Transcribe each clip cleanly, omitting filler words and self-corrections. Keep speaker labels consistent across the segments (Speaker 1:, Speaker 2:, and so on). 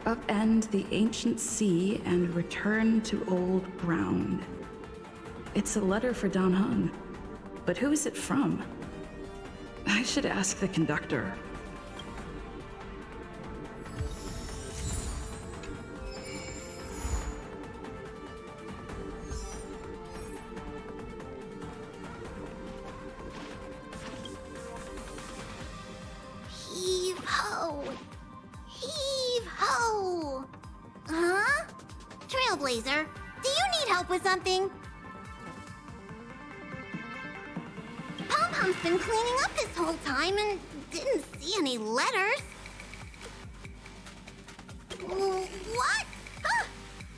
Speaker 1: upend the ancient sea and return to old ground. It's a letter for Dan Heng, but who is it from? I should ask the conductor.
Speaker 2: Heave ho! Heave ho! Huh? Trailblazer, do you need help with something? Pom-Pom's been cleaning up this whole time and didn't see any letters. What? Huh?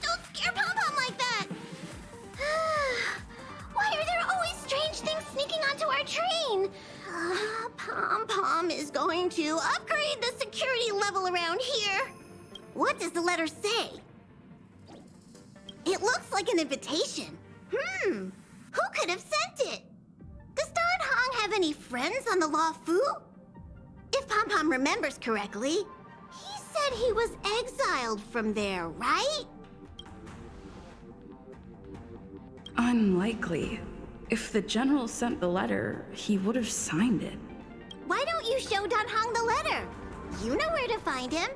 Speaker 2: Don't scare Pom-Pom like that! Why are there always strange things sneaking onto our train? Pom-Pom is going to upgrade the security level around here. What does the letter say? It looks like an invitation. Who could have sent it? Does Dan Heng have any friends on the Law Fu? If Pom-Pom remembers correctly, he said he was exiled from there, right?
Speaker 1: Unlikely. If the general sent the letter, he would have signed it.
Speaker 2: Why don't you show Dan Heng the letter? You know where to find him.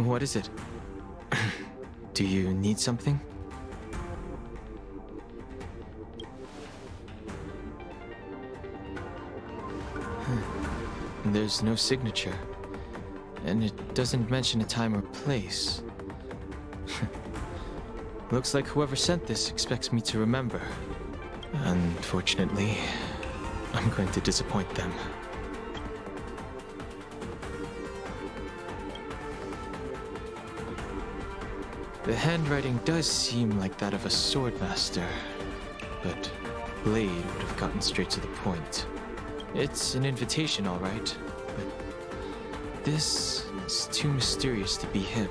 Speaker 3: What is it? Do you need something? There's no signature. And it doesn't mention a time or place. Looks like whoever sent this expects me to remember. Unfortunately, I'm going to disappoint them. The handwriting does seem like that of a swordmaster, but Blade would have gotten straight to the point. It's an invitation, all right, but this is too mysterious to be him.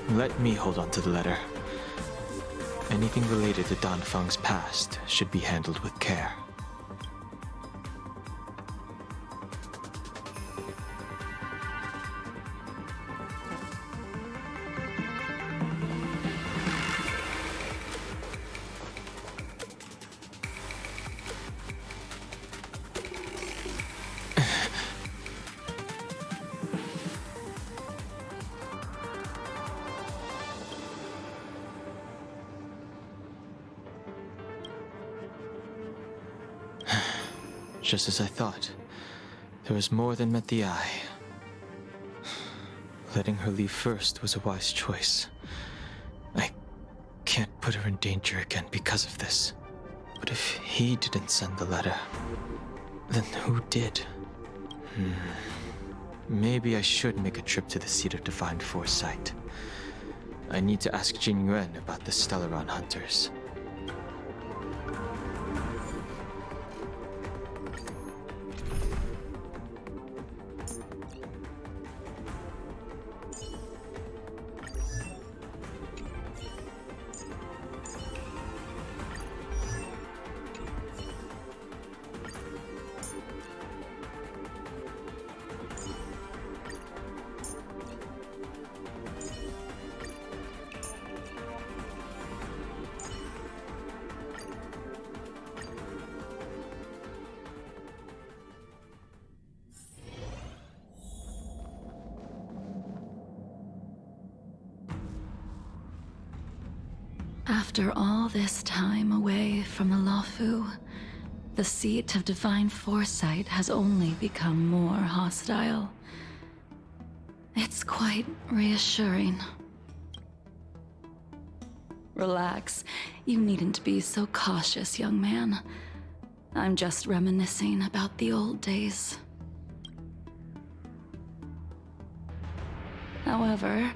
Speaker 3: Let me hold on to the letter. Anything related to Dan Feng's past should be handled with care. Just as I thought, there was more than met the eye. Letting her leave first was a wise choice. I can't put her in danger again because of this. But if he didn't send the letter, then who did? Maybe I should make a trip to the seat of Divine Foresight. I need to ask Jingliu about the Stellaron hunters.
Speaker 4: After all this time away from the Luofu, the seat of Divine Foresight has only become more hostile. It's quite reassuring. Relax. You needn't be so cautious, young man. I'm just reminiscing about the old days. However,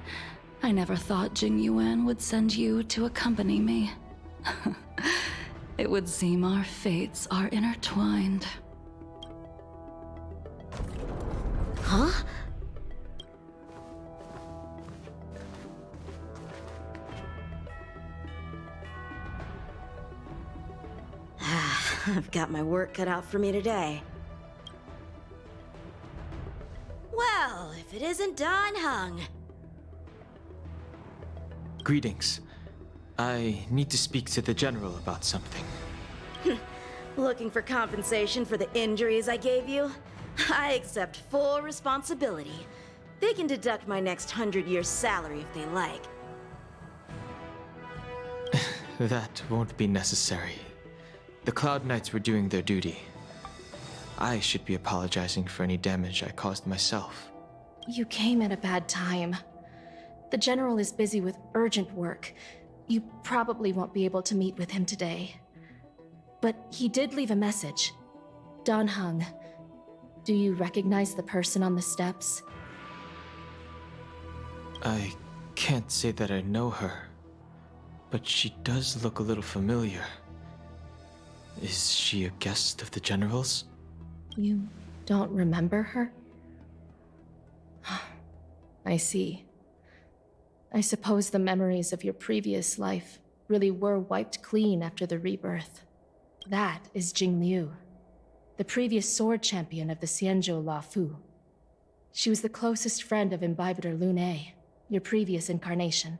Speaker 4: I never thought Jingliu would send you to accompany me. It would seem our fates are intertwined.
Speaker 2: Huh?
Speaker 5: I've got my work cut out for me today. Well, if it isn't Dan Heng.
Speaker 3: Greetings. I need to speak to the general about something.
Speaker 5: Looking for compensation for the injuries I gave you? I accept full responsibility. They can deduct my next 100 years' salary if they like.
Speaker 3: That won't be necessary. The Cloud Knights were doing their duty. I should be apologizing for any damage I caused myself.
Speaker 6: You came at a bad time. The General is busy with urgent work. You probably won't be able to meet with him today. But he did leave a message. Dan Heng. Do you recognize the person on the steps?
Speaker 3: I can't say that I know her, but she does look a little familiar. Is she a guest of the General's?
Speaker 6: You don't remember her? I see. I suppose the memories of your previous life really were wiped clean after the rebirth. That is Jingliu, the previous sword champion of the Xianzhou Lafu. She was the closest friend of Imbibitor Lune, your previous incarnation.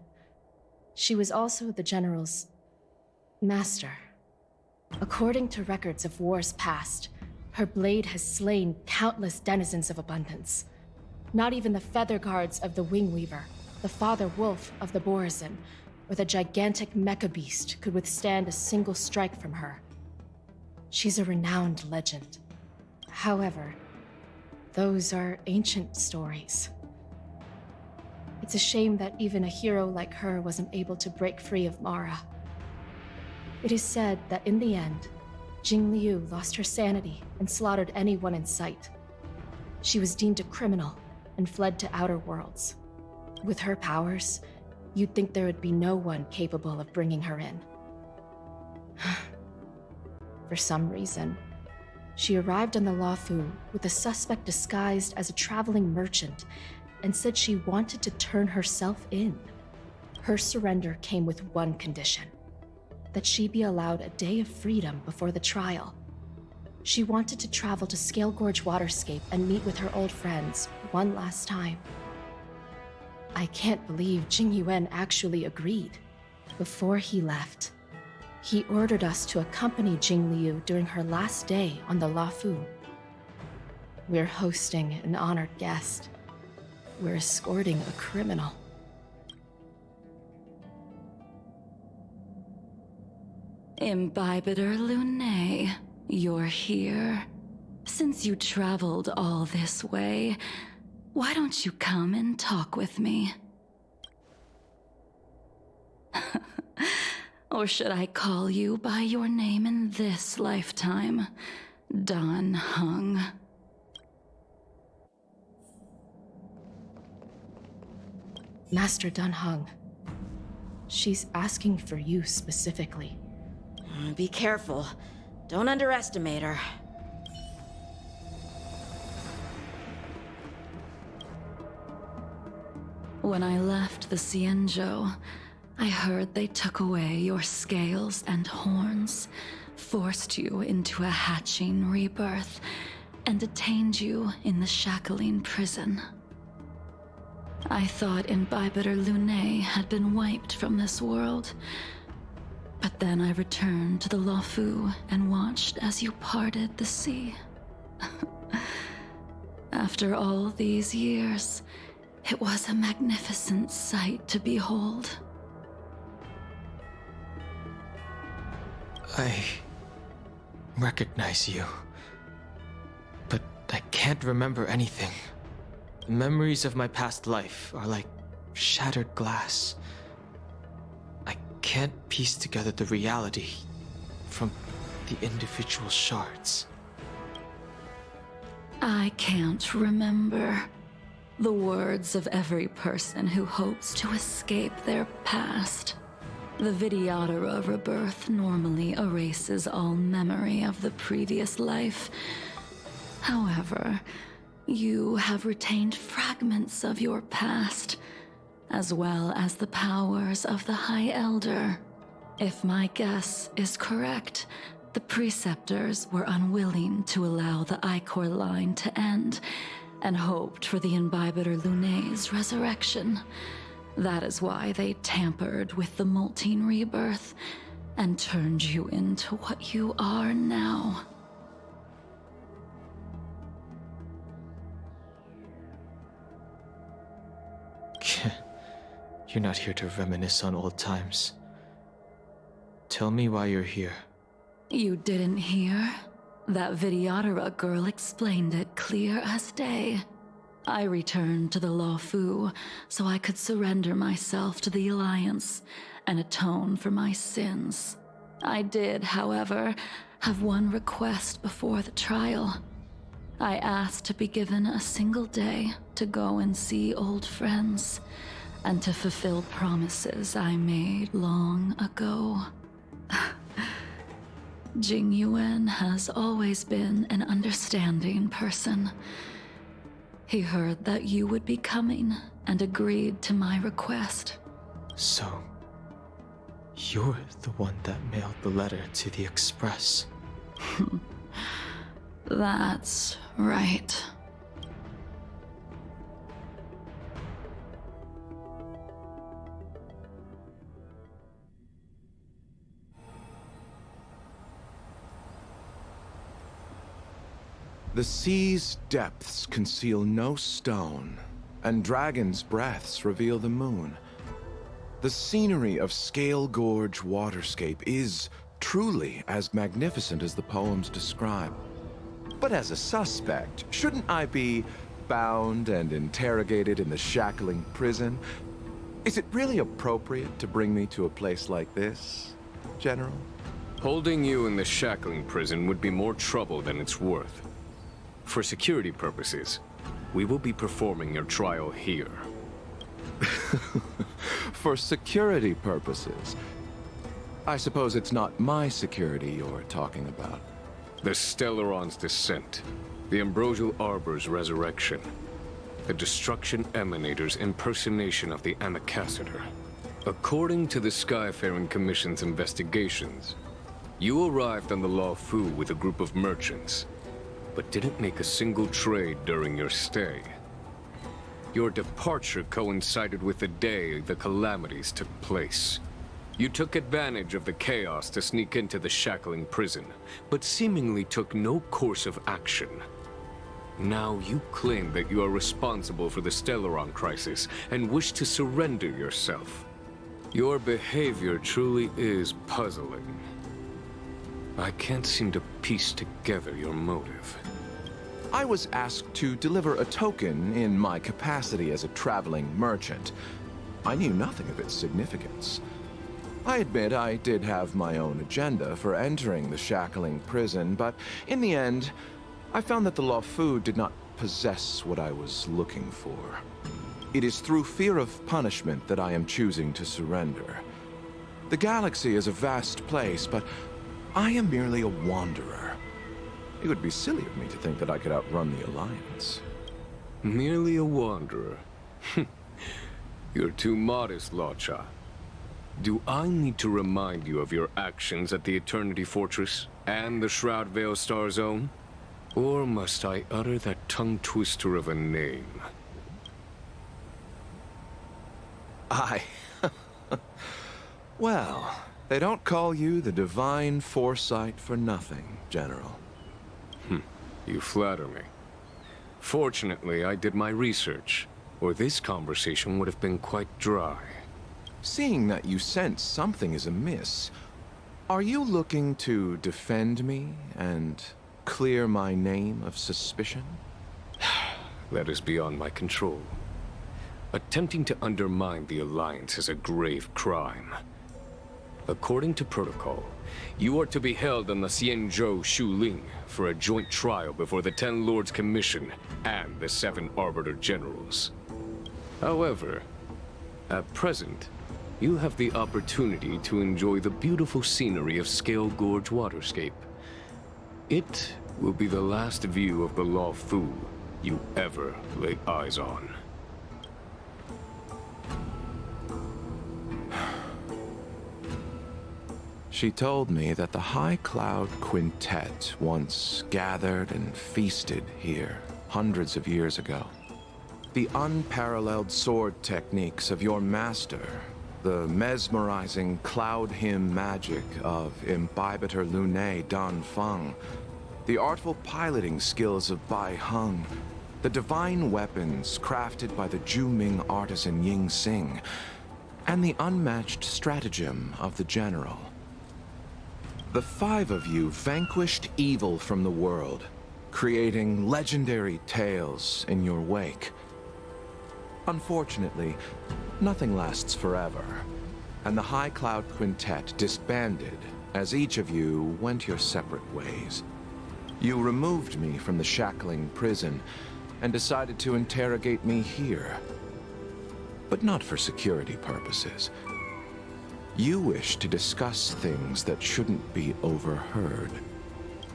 Speaker 6: She was also the General's master. According to records of wars past, her blade has slain countless denizens of abundance. Not even the feather guards of the Wingweaver, the father wolf of the Borazon, or the gigantic mecha beast could withstand a single strike from her. She's a renowned legend. However, those are ancient stories. It's a shame that even a hero like her wasn't able to break free of Mara. It is said that in the end, Jingliu lost her sanity and slaughtered anyone in sight. She was deemed a criminal and fled to outer worlds. With her powers, you'd think there would be no one capable of bringing her in. For some reason, she arrived on the Lafu with a suspect disguised as a traveling merchant and said she wanted to turn herself in. Her surrender came with one condition: that she be allowed a day of freedom before the trial. She wanted to travel to Scale Gorge Waterscape and meet with her old friends one last time. I can't believe Jingyuan actually agreed. Before he left, he ordered us to accompany Jingliu during her last day on the Lafu. We're hosting an honored guest. We're escorting a criminal.
Speaker 4: Imbibitor Lune, you're here. Since you traveled all this way, why don't you come and talk with me? Or should I call you by your name in this lifetime? Dan Heng.
Speaker 6: Master Dan Heng. She's asking for you specifically.
Speaker 5: Be careful. Don't underestimate her.
Speaker 4: When I left the Xianzhou, I heard they took away your scales and horns, forced you into a hatching rebirth, and detained you in the Shackling prison. I thought Imbibitor Lune had been wiped from this world, but then I returned to the Lafu and watched as you parted the sea. After all these years, it was a magnificent sight to behold.
Speaker 3: I recognize you, but I can't remember anything. The memories of my past life are like shattered glass. I can't piece together the reality from the individual shards.
Speaker 4: I can't remember. The words of every person who hopes to escape their past. The Vidyadhara rebirth normally erases all memory of the previous life. However, you have retained fragments of your past, as well as the powers of the High Elder. If my guess is correct, the Preceptors were unwilling to allow the Ichor line to end, and hoped for the Imbibiter Lunay's resurrection. That is why they tampered with the Moltene rebirth, and turned you into what you are now.
Speaker 3: You're not here to reminisce on old times. Tell me why you're here.
Speaker 4: You didn't hear? That Vidyadhara girl explained it clear as day. I returned to the Luofu so I could surrender myself to the Alliance and atone for my sins. I did, however, have one request before the trial. I asked to be given a single day to go and see old friends, and to fulfill promises I made long ago. Jingliu has always been an understanding person. He heard that you would be coming and agreed to my request.
Speaker 3: So, you're the one that mailed the letter to the Express.
Speaker 4: That's right.
Speaker 7: The sea's depths conceal no stone, and dragons' breaths reveal the moon. The scenery of Scale Gorge waterscape is truly as magnificent as the poems describe. But as a suspect, shouldn't I be bound and interrogated in the shackling prison? Is it really appropriate to bring me to a place like this, General?
Speaker 8: Holding you in the shackling prison would be more trouble than it's worth. For security purposes, we will be performing your trial here.
Speaker 7: For security purposes? I suppose it's not my security you're talking about.
Speaker 8: The Stellaron's descent, the Ambrosial Arbor's resurrection, the Destruction Emanator's impersonation of the Amicassator. According to the Skyfaring Commission's investigations, you arrived on the Luofu with a group of merchants, but didn't make a single trade during your stay. Your departure coincided with the day the calamities took place. You took advantage of the chaos to sneak into the shackling prison, but seemingly took no course of action. Now you claim that you are responsible for the Stellaron crisis and wish to surrender yourself. Your behavior truly is puzzling. I can't seem to piece together your motive.
Speaker 7: I was asked to deliver a token in my capacity as a traveling merchant. I knew nothing of its significance. I admit I did have my own agenda for entering the shackling prison, but in the end, I found that the Luofu did not possess what I was looking for. It is through fear of punishment that I am choosing to surrender. The galaxy is a vast place, but I am merely a wanderer. It would be silly of me to think that I could outrun the Alliance.
Speaker 8: Merely a wanderer? You're too modest, Locha. Do I need to remind you of your actions at the Eternity Fortress and the Shroud Veil Star Zone? Or must I utter that tongue-twister of a name?
Speaker 7: Well, they don't call you the Divine Foresight for nothing, General.
Speaker 8: You flatter me. Fortunately, I did my research, or this conversation would have been quite dry.
Speaker 7: Seeing that you sense something is amiss, are you looking to defend me and clear my name of suspicion?
Speaker 8: That is beyond my control. Attempting to undermine the Alliance is a grave crime. According to protocol, you are to be held on the Xianzhou Shuling for a joint trial before the Ten Lords Commission and the Seven Arbiter Generals. However, at present, you have the opportunity to enjoy the beautiful scenery of Scale Gorge Waterscape. It will be the last view of the Law Fu you ever lay eyes on.
Speaker 7: She told me that the High Cloud Quintet once gathered and feasted here hundreds of years ago. The unparalleled sword techniques of your master, the mesmerizing cloud hymn magic of Imbibitor Lunae Dan Feng, the artful piloting skills of Bai Heng, the divine weapons crafted by the Ju-Ming artisan Ying Xing, and the unmatched stratagem of the general. The five of you vanquished evil from the world, creating legendary tales in your wake. Unfortunately, nothing lasts forever, and the High Cloud Quintet disbanded as each of you went your separate ways. You removed me from the shackling prison and decided to interrogate me here. But not for security purposes. You wish to discuss things that shouldn't be overheard.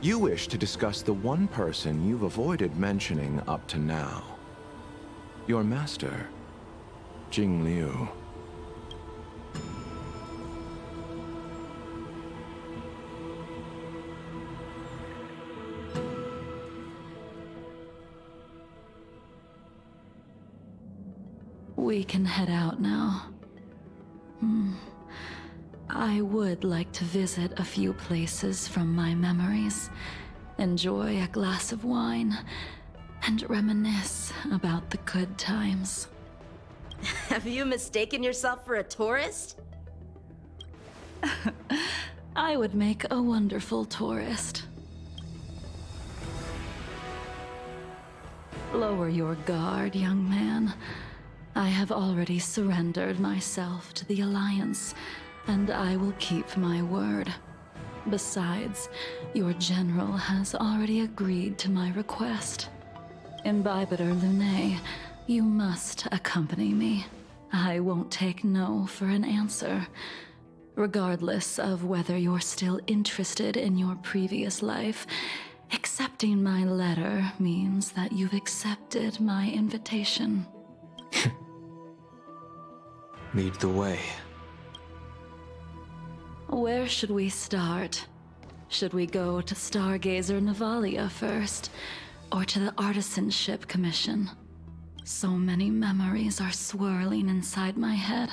Speaker 7: You wish to discuss the one person you've avoided mentioning up to now. Your master, Jingliu.
Speaker 4: We can head out now. I would like to visit a few places from my memories, enjoy a glass of wine, and reminisce about the good times.
Speaker 5: Have you mistaken yourself for a tourist?
Speaker 4: I would make a wonderful tourist. Lower your guard, young man. I have already surrendered myself to the Alliance, and I will keep my word. Besides, your general has already agreed to my request. Imbibitor Lunae, you must accompany me. I won't take no for an answer. Regardless of whether you're still interested in your previous life, accepting my letter means that you've accepted my invitation.
Speaker 3: Lead the way.
Speaker 4: Where should we start? Should we go to Stargazer Navalia first, or to the Artisanship Commission? So many memories are swirling inside my head.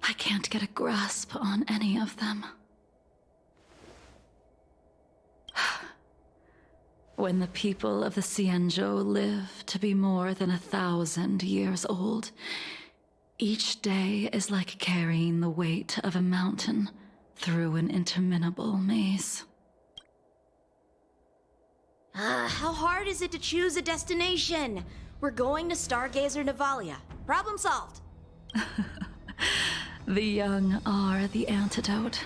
Speaker 4: I can't get a grasp on any of them. When the people of the Xianzhou live to be more than 1,000 years old, each day is like carrying the weight of a mountain through an interminable maze.
Speaker 5: How hard is it to choose a destination? We're going to Stargazer Navalia. Problem solved.
Speaker 4: The young are the antidote.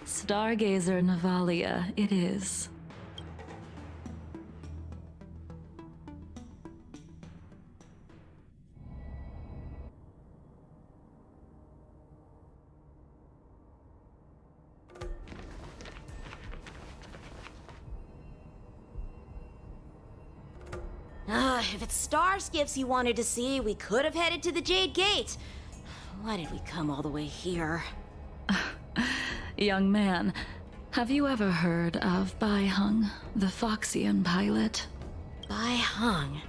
Speaker 4: Stargazer Navalia it is.
Speaker 5: If it's star skips you wanted to see, we could have headed to the Jade Gate. Why did we come all the way here?
Speaker 4: Young man, have you ever heard of Bai Heng, the Foxian pilot?
Speaker 5: Bai Heng.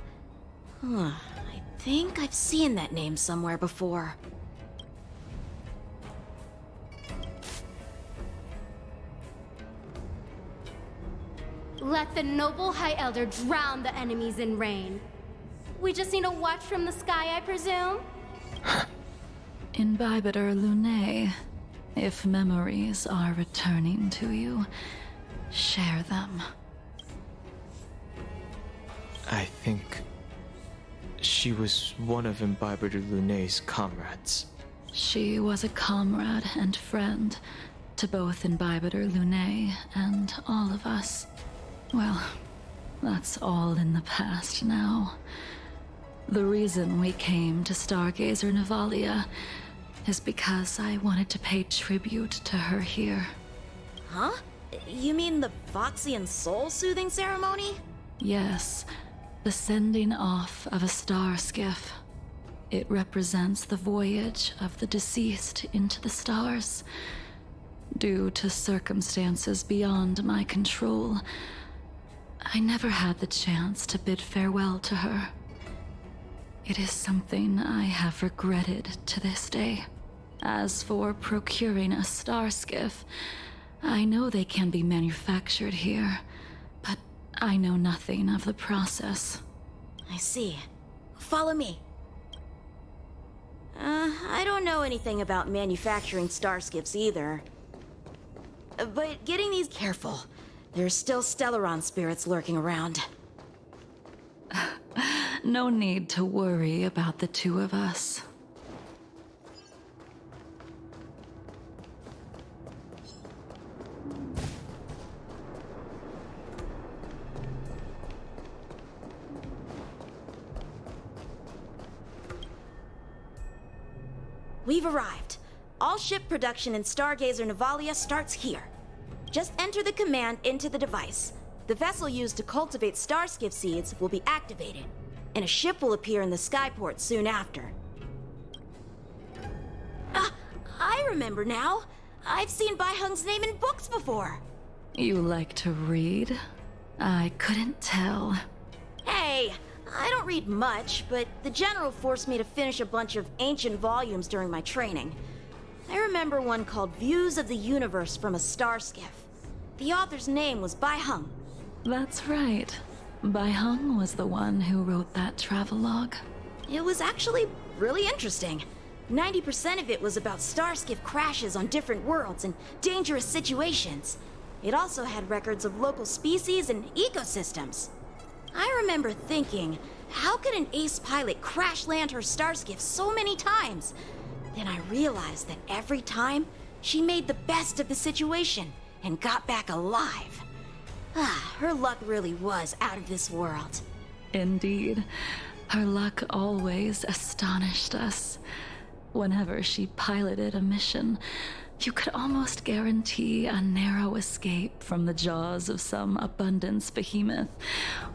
Speaker 5: I think I've seen that name somewhere before.
Speaker 9: Let the noble High Elder drown the enemies in rain. We just need a watch from the sky, I presume?
Speaker 4: Imbibitor Lunae, if memories are returning to you, share them.
Speaker 3: I think she was one of Imbibitor Lunae's comrades.
Speaker 4: She was a comrade and friend to both Imbibitor Lunae and all of us. Well, that's all in the past now. The reason we came to Stargazer Navalia is because I wanted to pay tribute to her here.
Speaker 5: Huh? You mean the Voxian soul-soothing ceremony?
Speaker 4: Yes, the sending off of a star skiff. It represents the voyage of the deceased into the stars. Due to circumstances beyond my control, I never had the chance to bid farewell to her. It is something I have regretted to this day. As for procuring a star skiff, I know they can be manufactured here, but I know nothing of the process.
Speaker 5: I see. Follow me. I don't know anything about manufacturing starskiffs either. But getting these careful. There's still Stellaron spirits lurking around.
Speaker 4: No need to worry about the two of us.
Speaker 5: We've arrived. All ship production in Stargazer Navalia starts here. Just enter the command into the device. The vessel used to cultivate starskiff seeds will be activated, and a ship will appear in the skyport soon after. I remember now. I've seen Baihung's name in books before.
Speaker 4: You like to read? I couldn't tell.
Speaker 5: Hey, I don't read much, but the General forced me to finish a bunch of ancient volumes during my training. I remember one called Views of the Universe from a Star Skiff. The author's name was Baihung.
Speaker 4: That's right. Baihung was the one who wrote that travelogue.
Speaker 5: It was actually really interesting. 90% of it was about starskiff crashes on different worlds and dangerous situations. It also had records of local species and ecosystems. I remember thinking, how could an ace pilot crash land her starskiff so many times? Then I realized that every time, she made the best of the situation and got back alive. Her luck really was out of this world.
Speaker 4: Indeed. Her luck always astonished us. Whenever she piloted a mission, you could almost guarantee a narrow escape from the jaws of some abundance behemoth,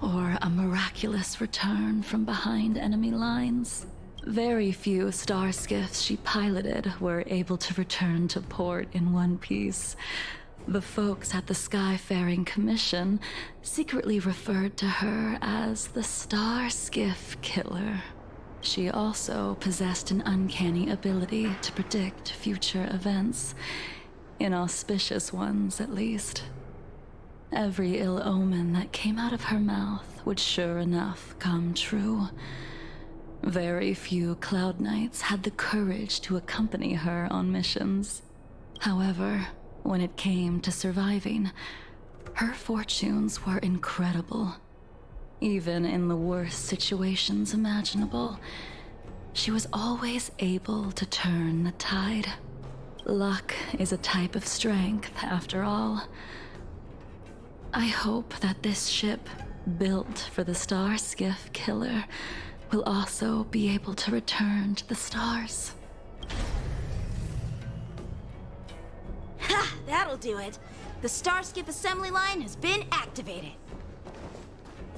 Speaker 4: or a miraculous return from behind enemy lines. Very few star skiffs she piloted were able to return to port in one piece. The folks at the Skyfaring Commission secretly referred to her as the Star Skiff Killer. She also possessed an uncanny ability to predict future events, inauspicious ones at least. Every ill omen that came out of her mouth would sure enough come true. Very few Cloud Knights had the courage to accompany her on missions. However, when it came to surviving, her fortunes were incredible. Even in the worst situations imaginable, she was always able to turn the tide. Luck is a type of strength, after all. I hope that this ship, built for the Star Skiff Killer, will also be able to return to the stars.
Speaker 5: Ha! That'll do it. The Starskiff assembly line has been activated.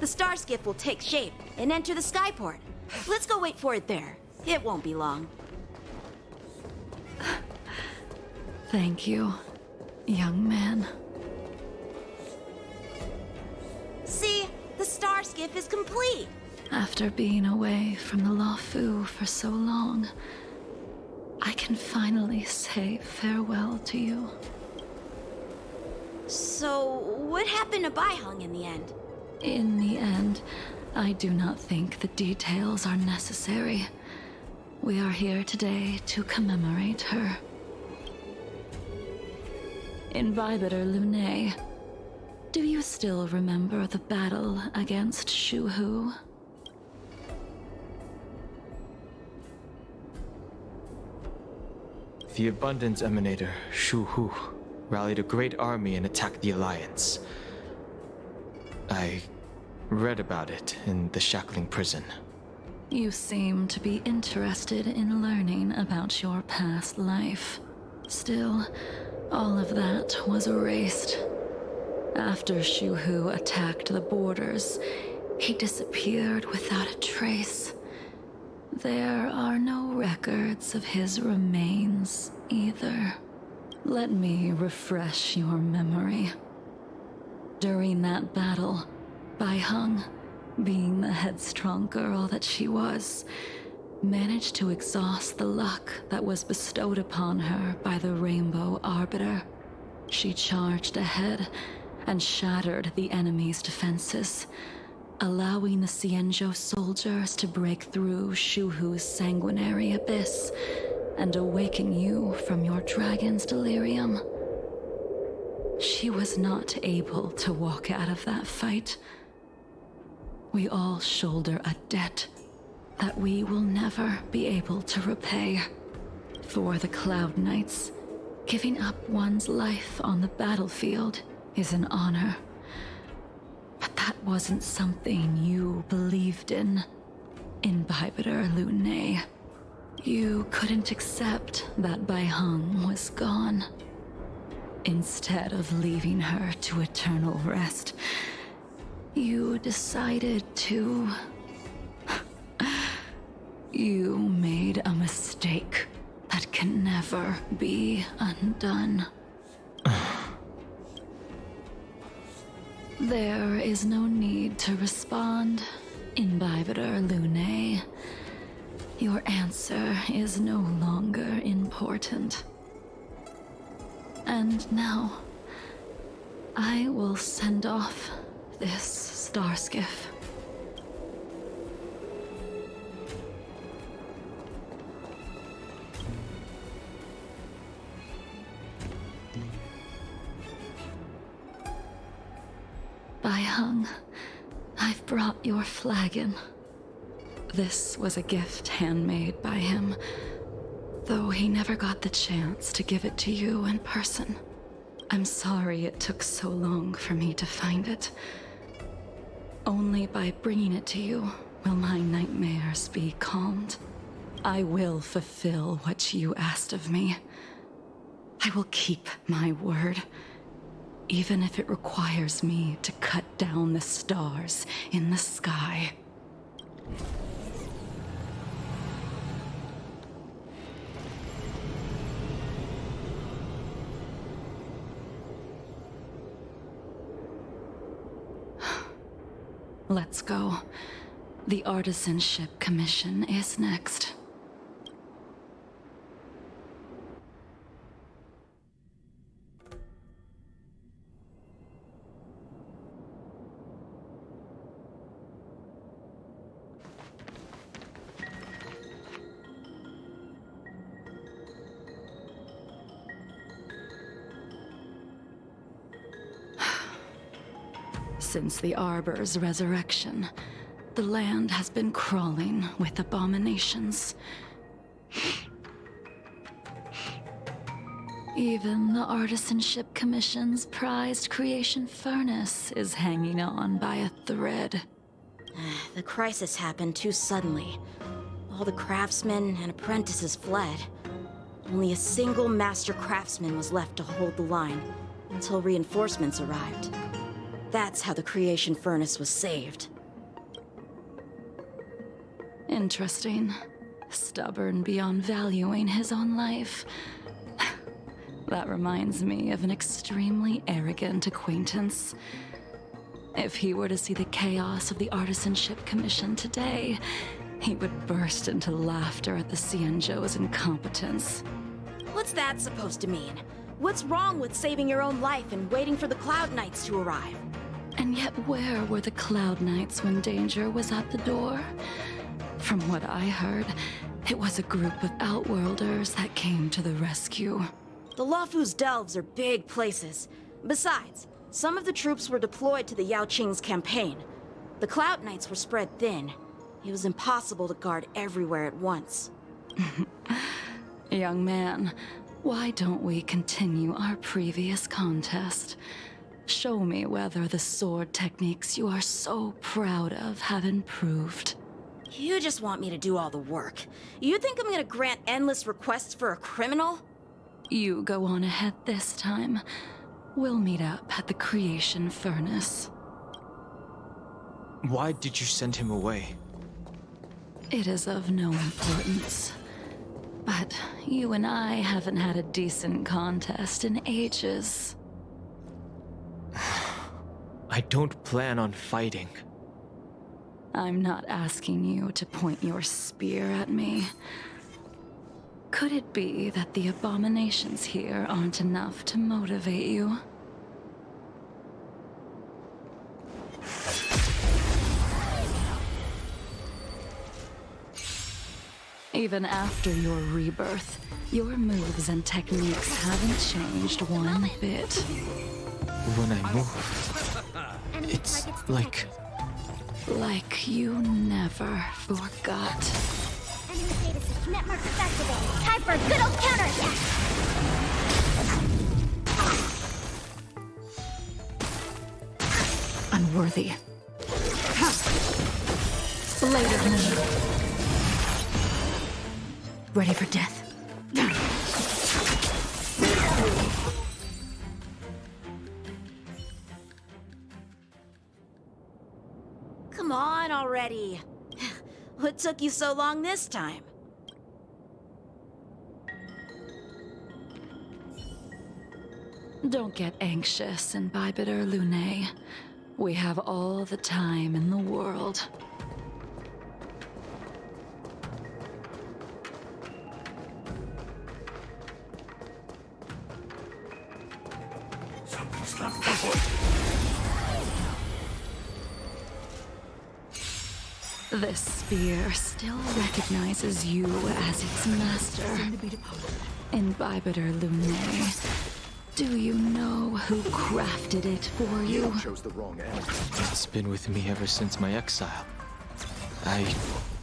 Speaker 5: The Starskiff will take shape and enter the skyport. Let's go wait for it there. It won't be long.
Speaker 4: Thank you, young man.
Speaker 5: See? The Starskiff is complete.
Speaker 4: After being away from the Luofu for so long, I can finally say farewell to you.
Speaker 5: So, what happened to Baihung in the end?
Speaker 4: In the end, I do not think the details are necessary. We are here today to commemorate her. Invibitor Lune, do you still remember the battle against Shuhu?
Speaker 3: The Abundance Emanator, Shuhu, rallied a great army and attacked the Alliance. I read about it in the shackling prison.
Speaker 4: You seem to be interested in learning about your past life. Still, all of that was erased. After Shuhu attacked the borders, he disappeared without a trace. There are no records of his remains either. Let me refresh your memory. During that battle, Bai Heng, being the headstrong girl that she was, managed to exhaust the luck that was bestowed upon her by the Rainbow Arbiter. She charged ahead and shattered the enemy's defenses, allowing the Xianzhou soldiers to break through Shuhu's sanguinary abyss and awaken you from your dragon's delirium. She was not able to walk out of that fight. We all shoulder a debt that we will never be able to repay. For the Cloud Knights, giving up one's life on the battlefield is an honor. But that wasn't something you believed in, Imbibitor Lunay. You couldn't accept that Bai Heng was gone. Instead of leaving her to eternal rest, you decided to... You made a mistake that can never be undone. There is no need to respond, Imbibitor Lunay. Your answer is no longer important. And now, I will send off this star skiff. Bai Heng, I've brought your flagon. This was a gift handmade by him, though he never got the chance to give it to you in person. I'm sorry it took so long for me to find it. Only by bringing it to you will my nightmares be calmed. I will fulfill what you asked of me. I will keep my word, even if it requires me to cut down the stars in the sky. Let's go. The Artisanship Commission is next. Since the Arbor's resurrection, the land has been crawling with abominations. Even the Artisanship Commission's prized creation furnace is hanging on by a thread.
Speaker 5: The crisis happened too suddenly. All the craftsmen and apprentices fled. Only a single master craftsman was left to hold the line until reinforcements arrived. That's how the creation furnace was saved.
Speaker 4: Interesting. Stubborn beyond valuing his own life. That reminds me of an extremely arrogant acquaintance. If he were to see the chaos of the Artisanship Commission today, he would burst into laughter at the Xianzhou's incompetence.
Speaker 5: What's that supposed to mean? What's wrong with saving your own life and waiting for the Cloud Knights to arrive?
Speaker 4: And yet where were the Cloud Knights when danger was at the door? From what I heard, it was a group of Outworlders that came to the rescue.
Speaker 5: The Luofu's delves are big places. Besides, some of the troops were deployed to the Yao Qing's campaign. The Cloud Knights were spread thin. It was impossible to guard everywhere at once.
Speaker 4: Young man, why don't we continue our previous contest? Show me whether the sword techniques you are so proud of have improved.
Speaker 5: You just want me to do all the work. You think I'm gonna grant endless requests for a criminal?
Speaker 4: You go on ahead this time. We'll meet up at the creation furnace.
Speaker 3: Why did you send him away?
Speaker 4: It is of no importance. But you and I haven't had a decent contest in ages.
Speaker 3: I don't plan on fighting.
Speaker 4: I'm not asking you to point your spear at me. Could it be that the abominations here aren't enough to motivate you? Even after your rebirth, your moves and techniques haven't changed one bit.
Speaker 3: When I move, it's like
Speaker 4: you never forgot.
Speaker 2: Enemy status net markers activated. Time for a good old counterattack.
Speaker 4: Unworthy. Blade of me. Ready for death.
Speaker 5: Come on already. What took you so long this time?
Speaker 4: Don't get anxious, Imbibitor Lunae. We have all the time in the world. This spear still recognizes you as its master. Imbibitor Lunae. Do you know who crafted it for you?
Speaker 7: Chose the wrong end.
Speaker 3: it's been with me ever since my exile. I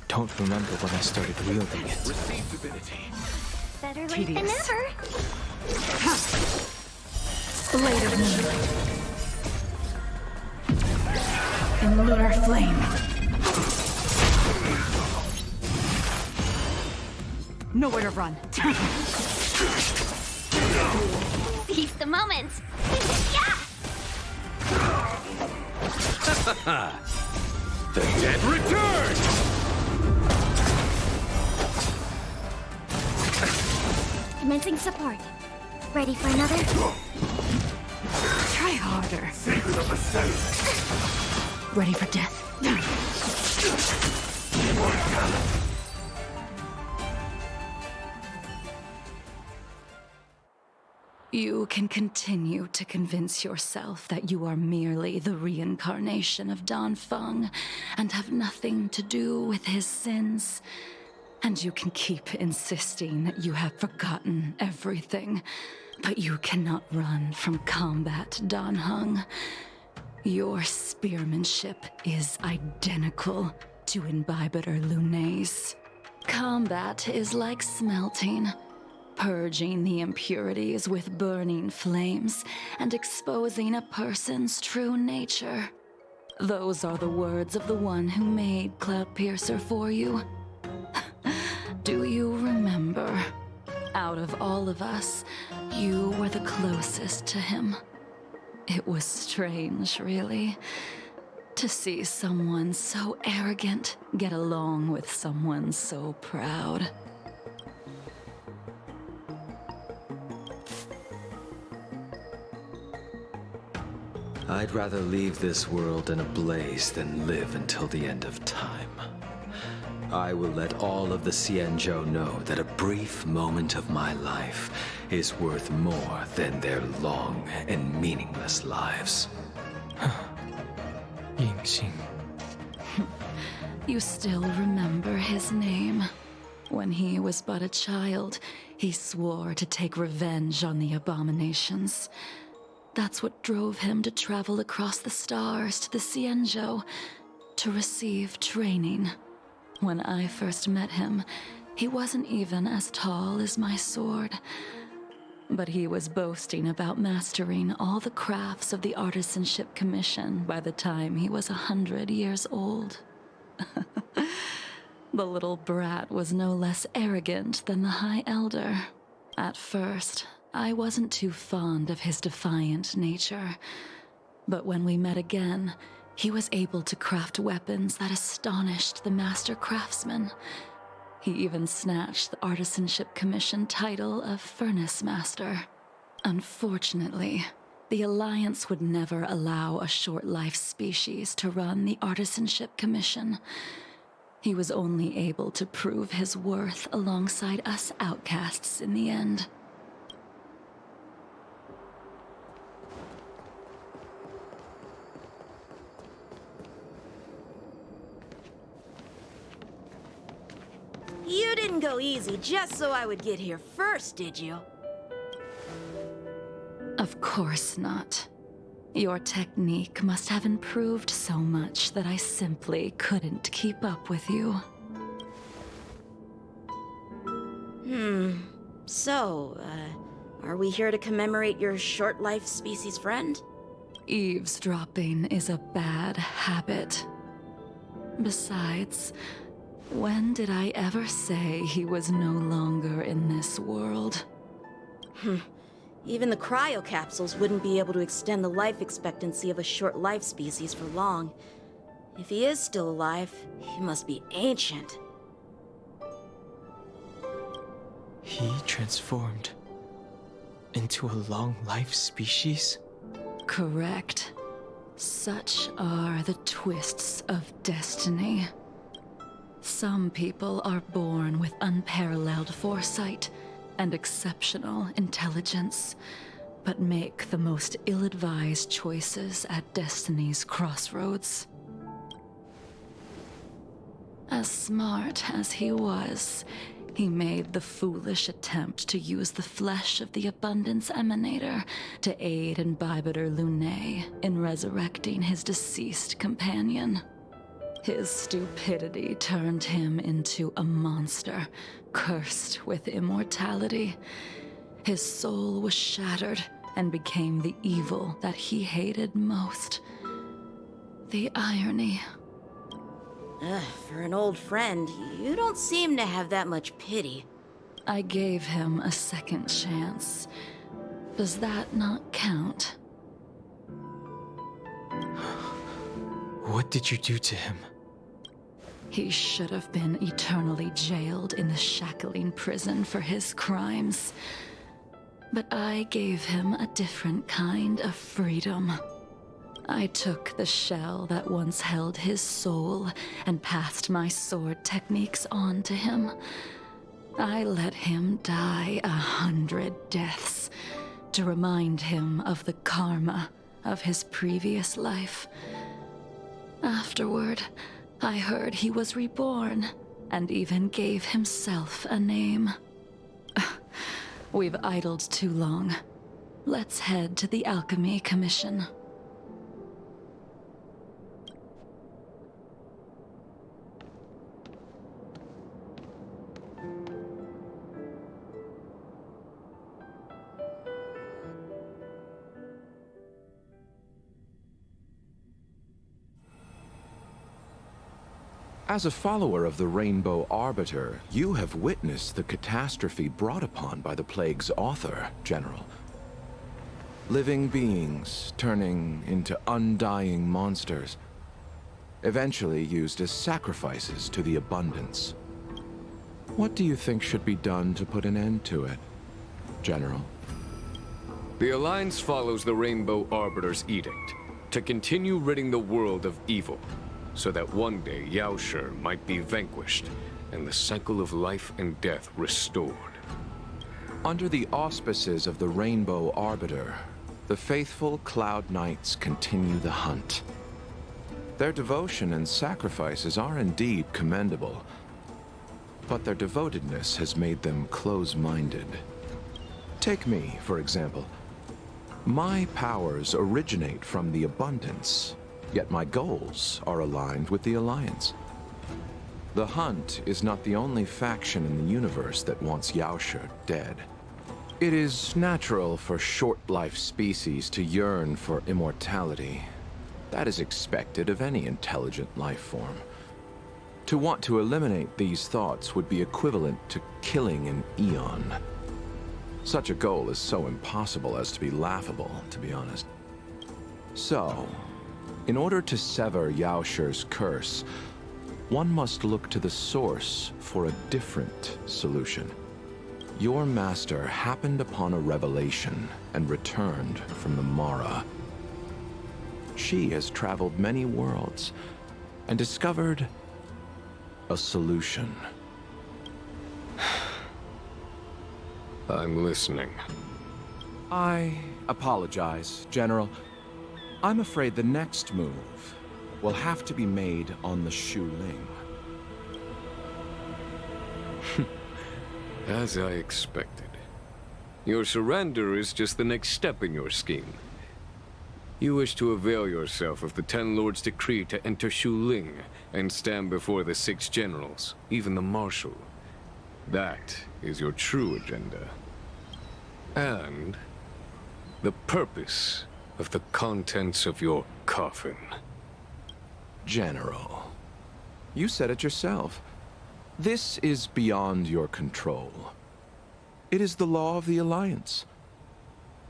Speaker 3: don't remember when I started wielding it.
Speaker 7: Receive divinity.
Speaker 2: Better late than never.
Speaker 4: Blade of moonlight. In lunar flame. Nowhere to run.
Speaker 2: Seize the moment. Yeah!
Speaker 8: The dead return!
Speaker 2: Commencing support. Ready for another?
Speaker 4: Try harder. Ready for death. You can continue to convince yourself that you are merely the reincarnation of Dan Feng and have nothing to do with his sins. And you can keep insisting that you have forgotten everything, but you cannot run from combat, Dan Heng. Your spearmanship is identical to Imbibitor Lunae's. Combat is like smelting. Purging the impurities with burning flames and exposing a person's true nature. Those are the words of the one who made Cloudpiercer for you. Do you remember? Out of all of us, you were the closest to him. It was strange, really, to see someone so arrogant get along with someone so proud.
Speaker 10: I'd rather leave this world in a blaze than live until the end of time. I will let all of the Xianzhou know that a brief moment of my life is worth more than their long and meaningless lives.
Speaker 3: Yingxing.
Speaker 4: You still remember his name. When he was but a child, he swore to take revenge on the abominations. That's what drove him to travel across the stars to the Xianzhou to receive training. When I first met him, he wasn't even as tall as my sword. But he was boasting about mastering all the crafts of the Artisanship Commission by the time he was 100 years old. The little brat was no less arrogant than the High Elder. At first, I wasn't too fond of his defiant nature. But when we met again, he was able to craft weapons that astonished the Master Craftsman. He even snatched the Artisanship Commission title of Furnace Master. Unfortunately, the Alliance would never allow a short-life species to run the Artisanship Commission. He was only able to prove his worth alongside us outcasts in the end.
Speaker 5: You didn't go easy just so I would get here first, did you?
Speaker 4: Of course not. Your technique must have improved so much that I simply couldn't keep up with you.
Speaker 5: So, are we here to commemorate your short-life species friend?
Speaker 4: Eavesdropping is a bad habit. Besides, when did I ever say he was no longer in this world?
Speaker 5: Even the cryocapsules wouldn't be able to extend the life expectancy of a short-life species for long. If he is still alive, he must be ancient.
Speaker 3: He transformed into a long-life species?
Speaker 4: Correct. Such are the twists of destiny. Some people are born with unparalleled foresight and exceptional intelligence, but make the most ill-advised choices at destiny's crossroads. As smart as he was, he made the foolish attempt to use the flesh of the Abundance Emanator to aid in Bibiter Lunae in resurrecting his deceased companion. His stupidity turned him into a monster, cursed with immortality. His soul was shattered and became the evil that he hated most. The irony.
Speaker 5: For an old friend, you don't seem to have that much pity.
Speaker 4: I gave him a second chance. Does that not count?
Speaker 3: What did you do to him?
Speaker 4: He should have been eternally jailed in the shackling prison for his crimes. But I gave him a different kind of freedom. I took the shell that once held his soul and passed my sword techniques on to him. I let him die 100 deaths to remind him of the karma of his previous life. Afterward, I heard he was reborn and even gave himself a name. We've idled too long. Let's head to the Alchemy Commission.
Speaker 7: As a follower of the Rainbow Arbiter, you have witnessed the catastrophe brought upon by the plague's author, General. Living beings turning into undying monsters, eventually used as sacrifices to the Abundance. What do you think should be done to put an end to it, General?
Speaker 8: The Alliance follows the Rainbow Arbiter's edict to continue ridding the world of evil, so that one day Yaoshi might be vanquished and the cycle of life and death restored.
Speaker 7: Under the auspices of the Rainbow Arbiter, the faithful Cloud Knights continue the hunt. Their devotion and sacrifices are indeed commendable, but their devotedness has made them close-minded. Take me, for example. My powers originate from the Abundance, yet my goals are aligned with the Alliance. The Hunt is not the only faction in the universe that wants Yaoshi dead. It is natural for short-life species to yearn for immortality. That is expected of any intelligent life form. To want to eliminate these thoughts would be equivalent to killing an eon. Such a goal is so impossible as to be laughable, to be honest. So, in order to sever Yaosher's curse, one must look to the source for a different solution. Your master happened upon a revelation and returned from the Mara. She has traveled many worlds and discovered a solution.
Speaker 8: I'm listening.
Speaker 7: I apologize, General. I'm afraid the next move will have to be made on the Shu Ling.
Speaker 8: As I expected. Your surrender is just the next step in your scheme. You wish to avail yourself of the Ten Lords' decree to enter Shu Ling and stand before the 6 generals, even the Marshal. That is your true agenda. And the purpose of the contents of your coffin.
Speaker 7: General, you said it yourself. This is beyond your control. It is the law of the Alliance.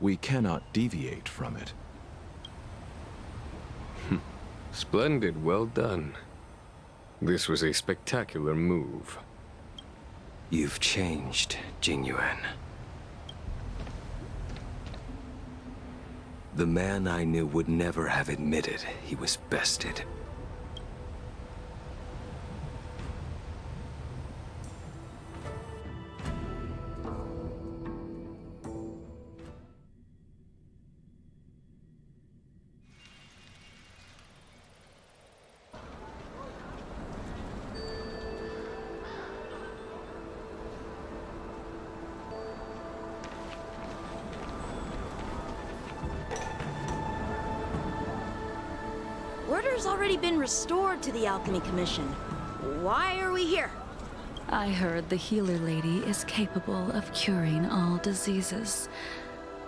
Speaker 7: We cannot deviate from it.
Speaker 8: Splendid, well done. This was a spectacular move.
Speaker 10: You've changed, Jingyuan. The man I knew would never have admitted he was bested.
Speaker 5: Order's already been restored to the Alchemy Commission. Why are we here?
Speaker 4: I heard the healer lady is capable of curing all diseases.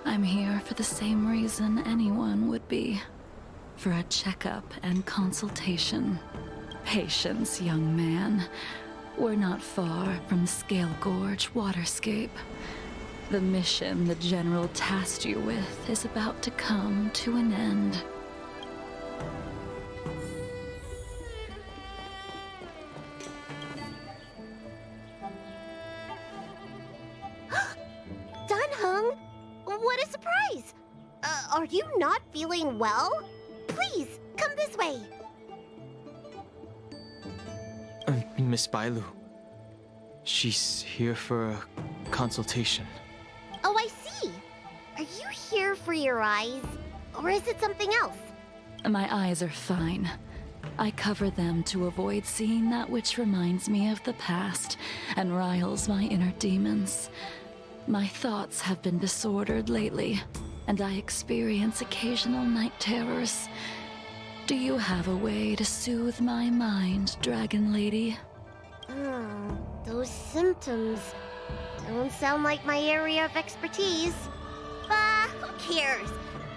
Speaker 4: I'm here for the same reason anyone would be. For a checkup and consultation. Patience, young man. We're not far from Scale Gorge waterscape. The mission the General tasked you with is about to come to an end.
Speaker 2: What a surprise! Are you not feeling well? Please, come this way.
Speaker 3: Miss Bailu. She's here for a consultation.
Speaker 2: Oh, I see. Are you here for your eyes? Or is it something else?
Speaker 4: My eyes are fine. I cover them to avoid seeing that which reminds me of the past and riles my inner demons. My thoughts have been disordered lately, and I experience occasional night terrors. Do you have a way to soothe my mind, Dragon Lady?
Speaker 2: Those symptoms don't sound like my area of expertise. But who cares?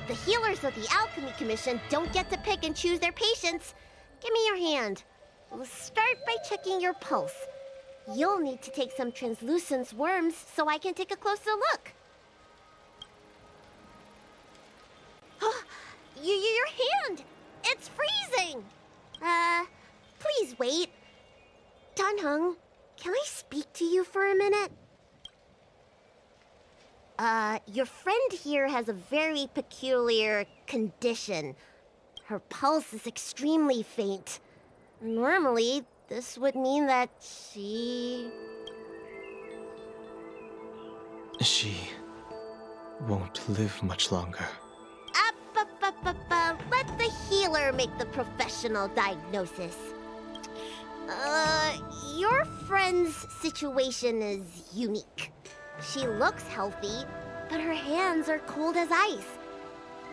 Speaker 2: The healers of the Alchemy Commission don't get to pick and choose their patients. Give me your hand. We'll start by checking your pulse. You'll need to take some translucent worms so I can take a closer look. Your hand! It's freezing! Please wait. Danheng, can I speak to you for a minute? Your friend here has a very peculiar condition. Her pulse is extremely faint. Normally, this would mean that she
Speaker 3: won't live much longer.
Speaker 2: Let the healer make the professional diagnosis. Your friend's situation is unique. She looks healthy, but her hands are cold as ice.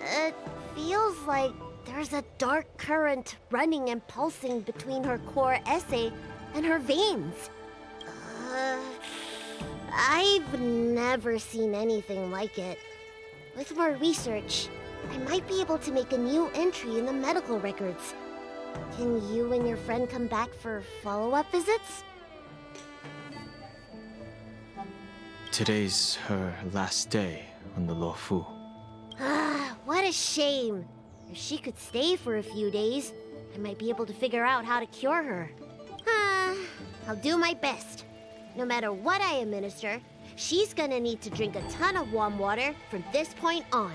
Speaker 2: It feels like there's a dark current running and pulsing between her core esse and her veins. I've never seen anything like it. With more research, I might be able to make a new entry in the medical records. Can you and your friend come back for follow-up visits?
Speaker 3: Today's her last day on the Luofu.
Speaker 2: Ah, what a shame. If she could stay for a few days, I might be able to figure out how to cure her. I'll do my best. No matter what I administer, she's gonna need to drink a ton of warm water from this point on.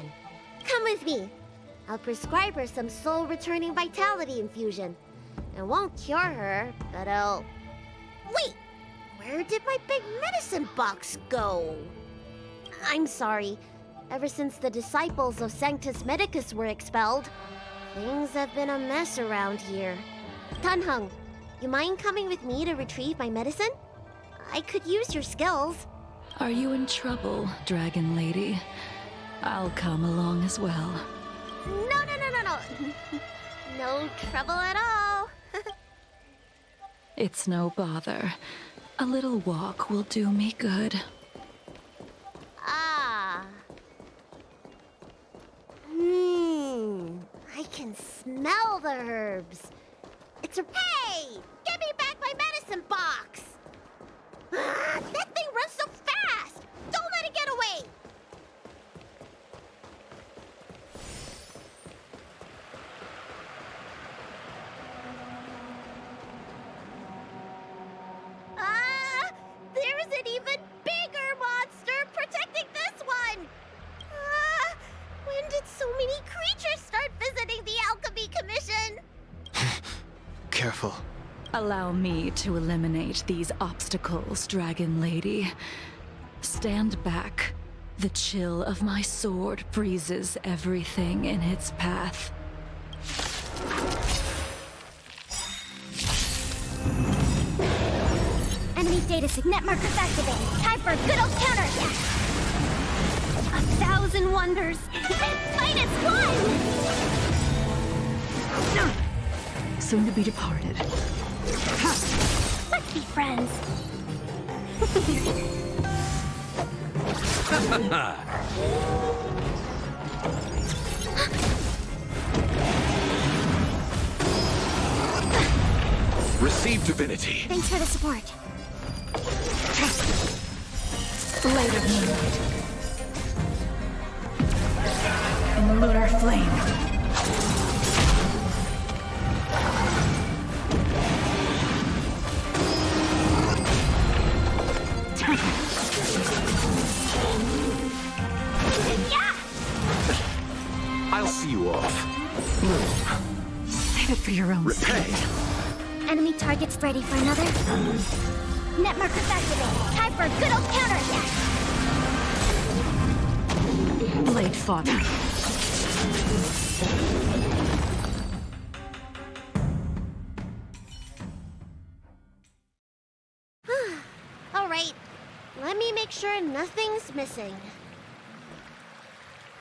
Speaker 2: Come with me. I'll prescribe her some soul-returning vitality infusion. It won't cure her, but I'll... Wait! Where did my big medicine box go? I'm sorry. Ever since the disciples of Sanctus Medicus were expelled, things have been a mess around here. Tanheng, you mind coming with me to retrieve my medicine? I could use your skills.
Speaker 4: Are you in trouble, Dragon Lady? I'll come along as well.
Speaker 2: No. No trouble at all.
Speaker 4: It's no bother. A little walk will do me good.
Speaker 2: Ah. I can smell the herbs. It's a... Hey! Give me back my medicine box! That thing runs so fast! Don't let it get away! There's an even bigger monster protecting this one! When did so many creatures start visiting the Alchemy Commission?
Speaker 3: Careful.
Speaker 4: Allow me to eliminate these obstacles, Dragon Lady. Stand back. The chill of my sword freezes everything in its path.
Speaker 2: Enemy data signet markers activated. Time for a good old counterattack. 1,000 wonders. Fight as one!
Speaker 1: Soon to be departed.
Speaker 2: Let's be friends.
Speaker 7: Receive divinity.
Speaker 2: Thanks for the support.
Speaker 1: Blade of moonlight. In the lunar flame.
Speaker 7: I'll see you off.
Speaker 1: Save it for your own
Speaker 7: Repay.
Speaker 1: sake.
Speaker 2: Enemy targets ready for another. Net markers activated. Time for a good old counterattack.
Speaker 1: Blade father.
Speaker 2: All right. Let me make sure nothing's missing.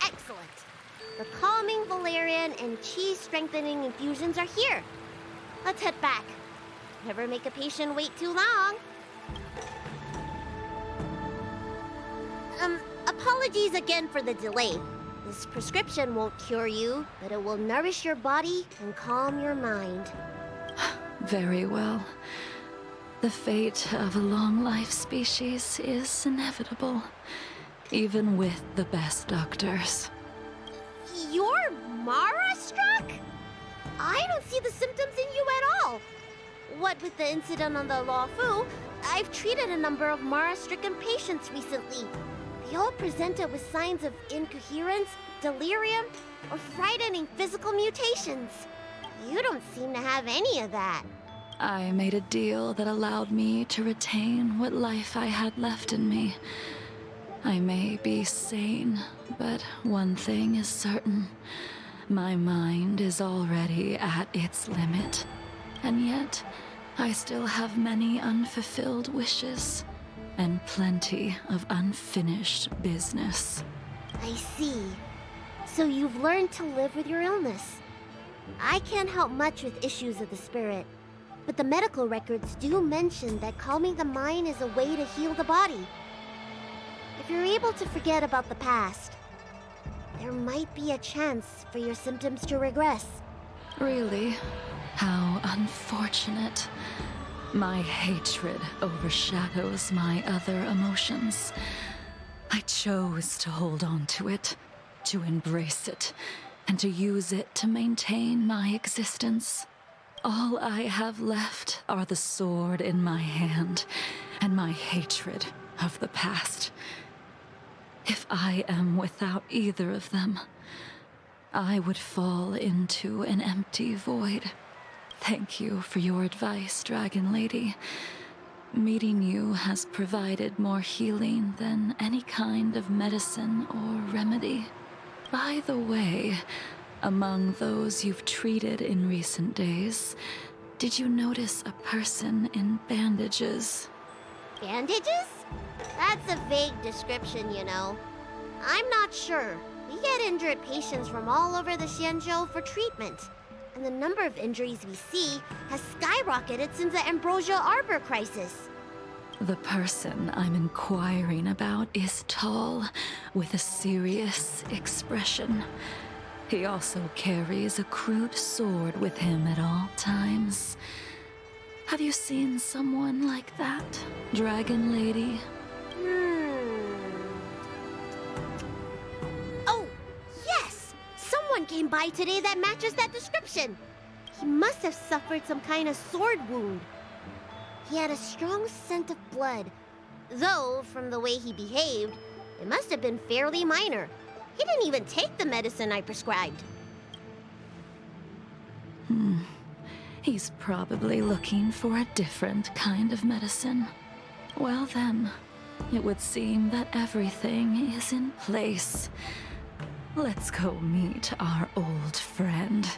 Speaker 2: Excellent. The calming valerian and chi strengthening infusions are here. Let's head back. Never make a patient wait too long. Apologies again for the delay. This prescription won't cure you, but it will nourish your body and calm your mind.
Speaker 4: Very well. The fate of a long-life species is inevitable, even with the best doctors.
Speaker 2: You're Mara-struck? I don't see the symptoms in you at all. What with the incident on the Luofu, I've treated a number of Mara-stricken patients recently. They all presented with signs of incoherence, delirium, or frightening physical mutations. You don't seem to have any of that.
Speaker 4: I made a deal that allowed me to retain what life I had left in me. I may be sane, but one thing is certain. My mind is already at its limit. And yet, I still have many unfulfilled wishes, and plenty of unfinished business.
Speaker 2: I see. So you've learned to live with your illness. I can't help much with issues of the spirit, but the medical records do mention that calming the mind is a way to heal the body. If you're able to forget about the past, there might be a chance for your symptoms to regress.
Speaker 4: Really? How unfortunate. My hatred overshadows my other emotions. I chose to hold on to it, to embrace it, and to use it to maintain my existence. All I have left are the sword in my hand and my hatred of the past. If I am without either of them, I would fall into an empty void. Thank you for your advice, Dragon Lady. Meeting you has provided more healing than any kind of medicine or remedy. By the way, among those you've treated in recent days, did you notice a person in bandages?
Speaker 2: Bandages? That's a vague description, you know. I'm not sure. We get injured patients from all over the Xianzhou for treatment. And the number of injuries we see has skyrocketed since the Ambrosia Arbor crisis.
Speaker 4: The person I'm inquiring about is tall, with a serious expression. He also carries a crude sword with him at all times. Have you seen someone like that, Dragon Lady?
Speaker 2: Oh, yes! Someone came by today that matches that description. He must have suffered some kind of sword wound. He had a strong scent of blood, though from the way he behaved, it must have been fairly minor. He didn't even take the medicine I prescribed.
Speaker 4: He's probably looking for a different kind of medicine. Well then, it would seem that everything is in place. Let's go meet our old friend.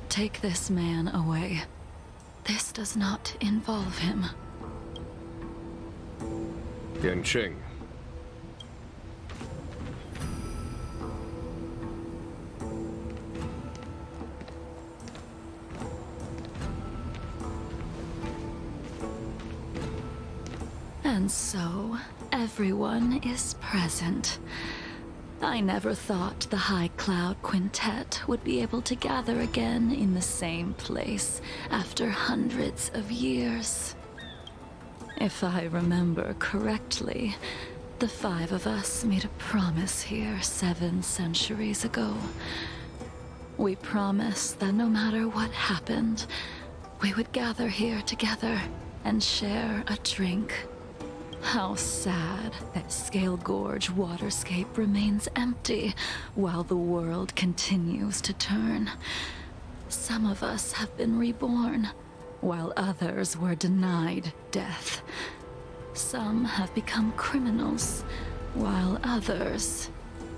Speaker 4: Take this man away. This does not involve him.
Speaker 8: Yanqing.
Speaker 4: And so, everyone is present. I never thought the High Cloud Quintet would be able to gather again in the same place after hundreds of years. If I remember correctly, the five of us made a promise here 7 centuries ago. We promised that no matter what happened, we would gather here together and share a drink. How sad that Scale Gorge waterscape remains empty while the world continues to turn. Some of us have been reborn, while others were denied death. Some have become criminals, while others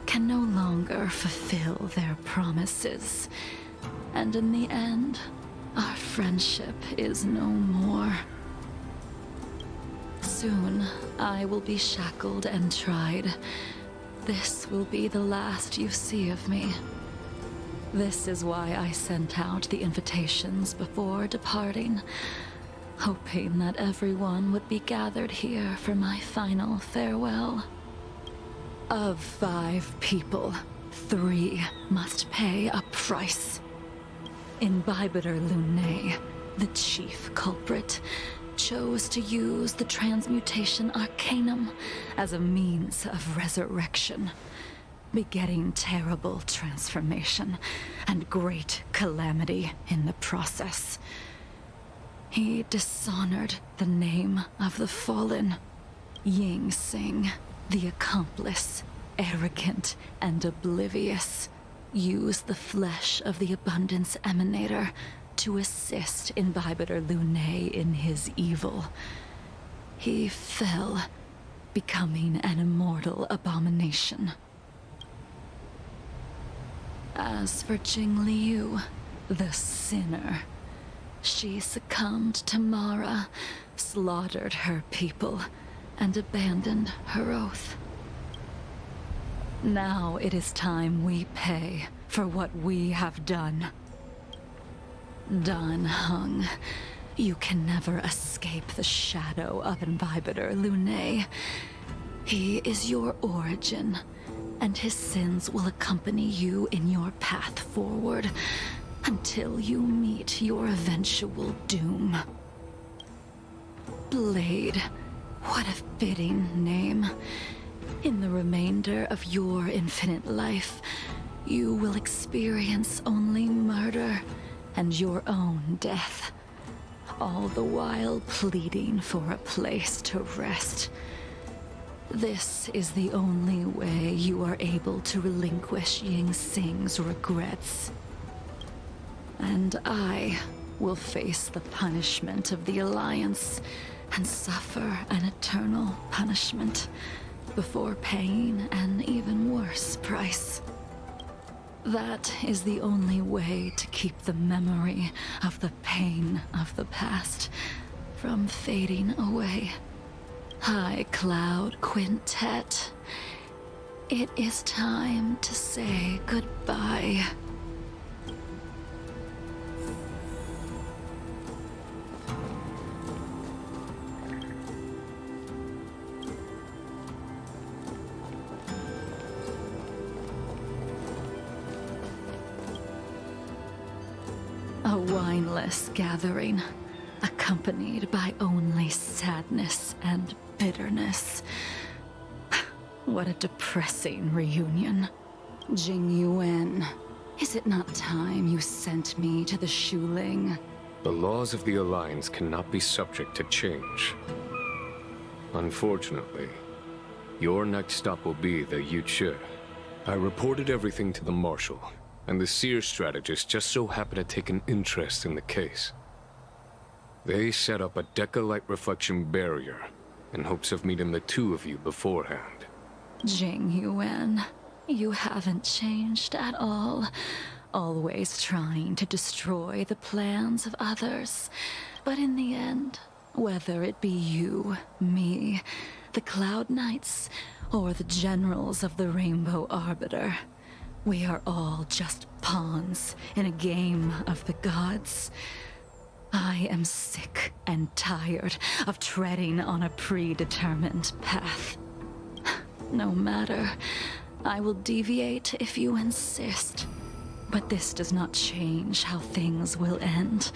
Speaker 4: can no longer fulfill their promises. And in the end, our friendship is no more. Soon, I will be shackled and tried. This will be the last you see of me. This is why I sent out the invitations before departing, hoping that everyone would be gathered here for my final farewell. Of 5 people, 3 must pay a price. Imbibitor Lunae, the chief culprit, chose to use the transmutation arcanum as a means of resurrection, begetting terrible transformation and great calamity in the process. He dishonored the name of the fallen. Ying Sing, the accomplice, arrogant and oblivious, used the flesh of the Abundance Emanator to assist Imbibitor Lunae in his evil. He fell, becoming an immortal abomination. As for Jingliu, the sinner, She succumbed to Mara, slaughtered her people, and abandoned her oath. Now it is time we pay for what we have done. Dan Heng, you can never escape the shadow of Imbibitor Lune. He is your origin, and his sins will accompany you in your path forward until you meet your eventual doom. Blade, what a fitting name. In the remainder of your infinite life, you will experience only murder and your own death, all the while pleading for a place to rest. This is the only way you are able to relinquish Ying Sing's regrets. And I will face the punishment of the Alliance and suffer an eternal punishment before paying an even worse price. That is the only way to keep the memory of the pain of the past from fading away. High Cloud Quintet, it is time to say goodbye. A wineless gathering, accompanied by only sadness and bitterness. What a depressing reunion. Jingyuan, is it not time you sent me to the Shuling?
Speaker 8: The laws of the Alliance cannot be subject to change. Unfortunately, your next stop will be the Yuche. I reported everything to the Marshal, and the Seer strategist just so happened to take an interest in the case. They set up a Deca-light reflection barrier in hopes of meeting the two of you beforehand.
Speaker 4: Jingyuan, you haven't changed at all. Always trying to destroy the plans of others. But in the end, whether it be you, me, the Cloud Knights, or the generals of the Rainbow Arbiter, we are all just pawns in a game of the gods. I am sick and tired of treading on a predetermined path. No matter, I will deviate if you insist. But this does not change how things will end.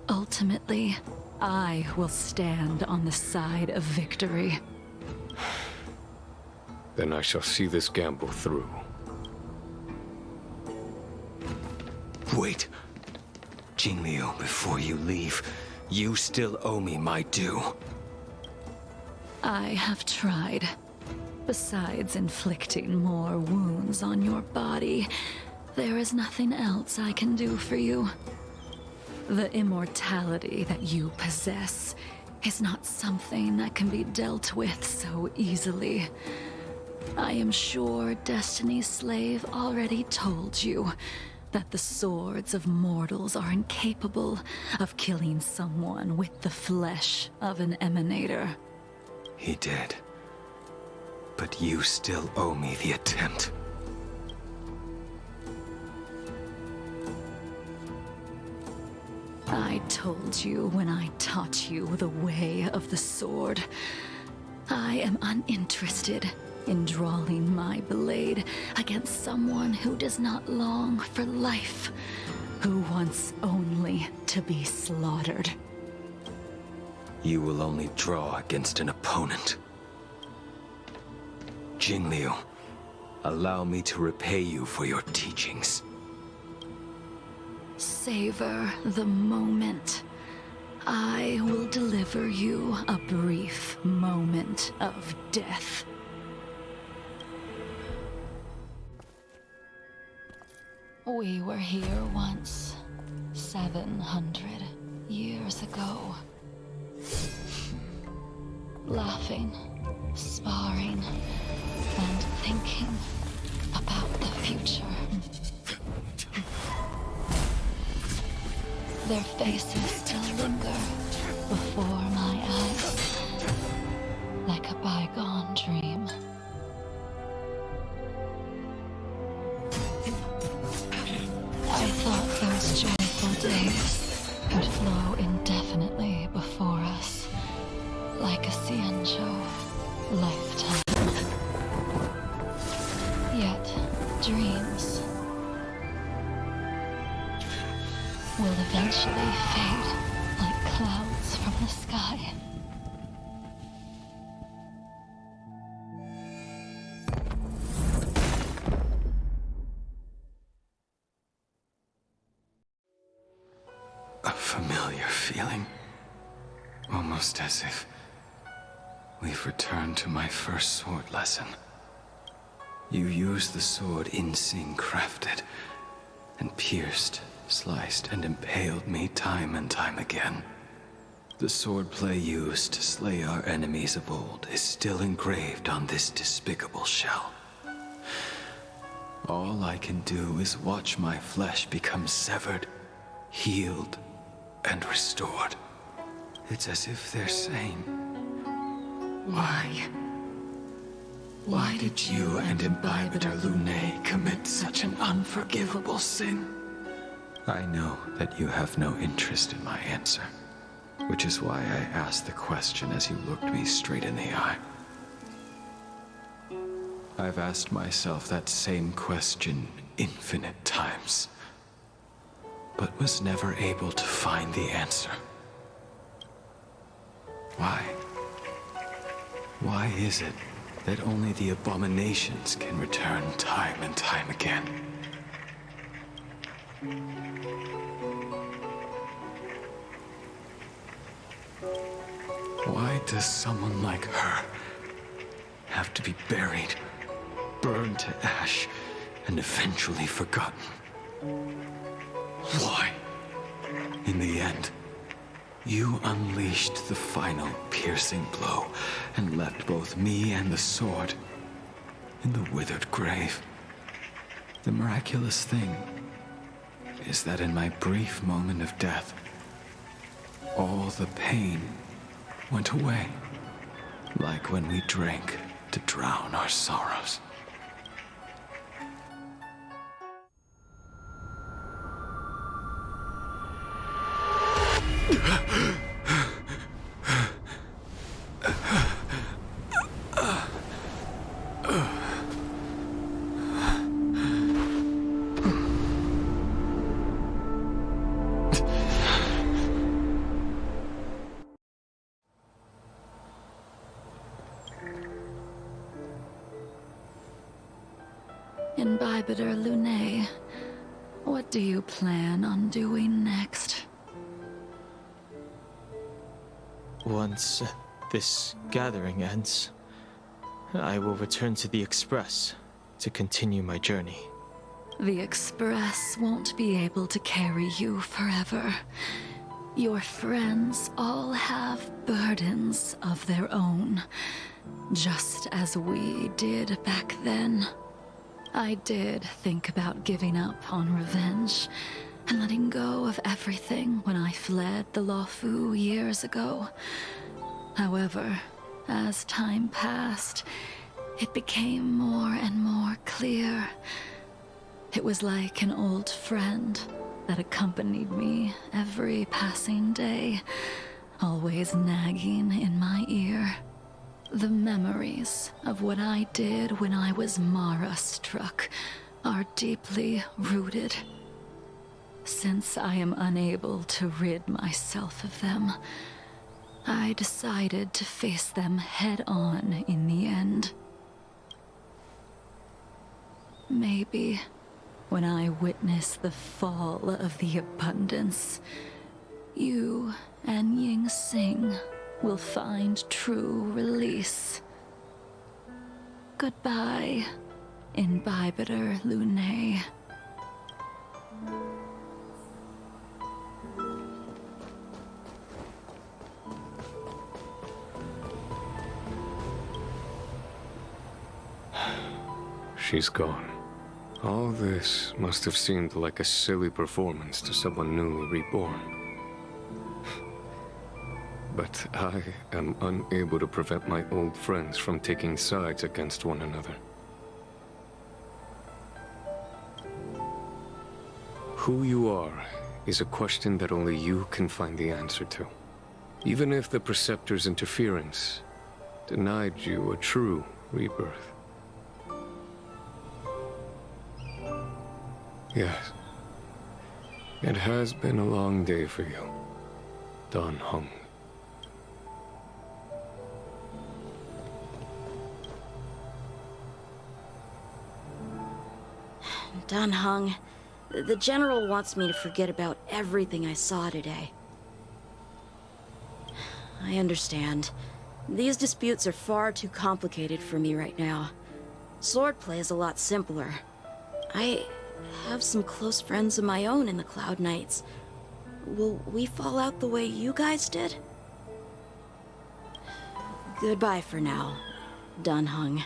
Speaker 4: Ultimately, I will stand on the side of victory.
Speaker 8: Then I shall see this gamble through.
Speaker 10: Wait. Jingliu, before you leave, you still owe me my due.
Speaker 4: I have tried. Besides inflicting more wounds on your body, there is nothing else I can do for you. The immortality that you possess is not something that can be dealt with so easily. I am sure Destiny's Slave already told you that the swords of mortals are incapable of killing someone with the flesh of an emanator.
Speaker 10: He did. But you still owe me the attempt.
Speaker 4: I told you when I taught you the way of the sword. I am uninterested in drawing my blade against someone who does not long for life, who wants only to be slaughtered.
Speaker 10: You will only draw against an opponent. Jingliu, allow me to repay you for your teachings.
Speaker 4: Savor the moment. I will deliver you a brief moment of death. We were here once, 700 years ago. Laughing, sparring, and thinking about the future. Their faces still linger before my eyes, like a bygone dream. I thought those joyful days would flow indefinitely before us, like a Cienjo lifetime. Yet, dreams will eventually fade like clouds from the sky.
Speaker 10: A familiar feeling. Almost as if we've returned to my first sword lesson. You used the sword Insing crafted, and pierced, sliced, and impaled me time and time again. The swordplay used to slay our enemies of old is still engraved on this despicable shell. All I can do is watch my flesh become severed, healed, and restored. It's as if they're saying, Why? Why did you and Imbibitor Lunae commit such an unforgivable sin? I know that you have no interest in my answer, which is why I asked the question as you looked me straight in the eye. I've asked myself that same question infinite times, but was never able to find the answer. Why? Why is it that only the abominations can return time and time again? Why does someone like her have to be buried, burned to ash, and eventually forgotten? Why? In the end, you unleashed the final piercing blow and left both me and the sword in the withered grave. The miraculous thing is that in my brief moment of death, all the pain went away, like when we drank to drown our sorrows.
Speaker 4: Imbibitor Lunae, what do you plan on doing next?
Speaker 3: Once this gathering ends, I will return to the Express to continue my journey.
Speaker 4: The Express won't be able to carry you forever. Your friends all have burdens of their own, just as we did back then. I did think about giving up on revenge and letting go of everything when I fled the Luofu years ago. However, as time passed, it became more and more clear. It was like an old friend that accompanied me every passing day, always nagging in my ear. The memories of what I did when I was Mara-struck are deeply rooted. Since I am unable to rid myself of them, I decided to face them head-on in the end. Maybe when I witness the fall of the abundance, you and Ying Sing will find true release. Goodbye, Imbibitor Lunae.
Speaker 8: She's gone. All this must have seemed like a silly performance to someone newly reborn. but I am unable to prevent my old friends from taking sides against one another. Who you are is a question that only you can find the answer to. Even if the Preceptor's interference denied you a true rebirth. Yes. It has been a long day for you, Dan Heng.
Speaker 5: Dan Heng, the General wants me to forget about everything I saw today. I understand. These disputes are far too complicated for me right now. Swordplay is a lot simpler. I have some close friends of my own in the Cloud Knights. Will we fall out the way you guys did? Goodbye for now, Dan Heng.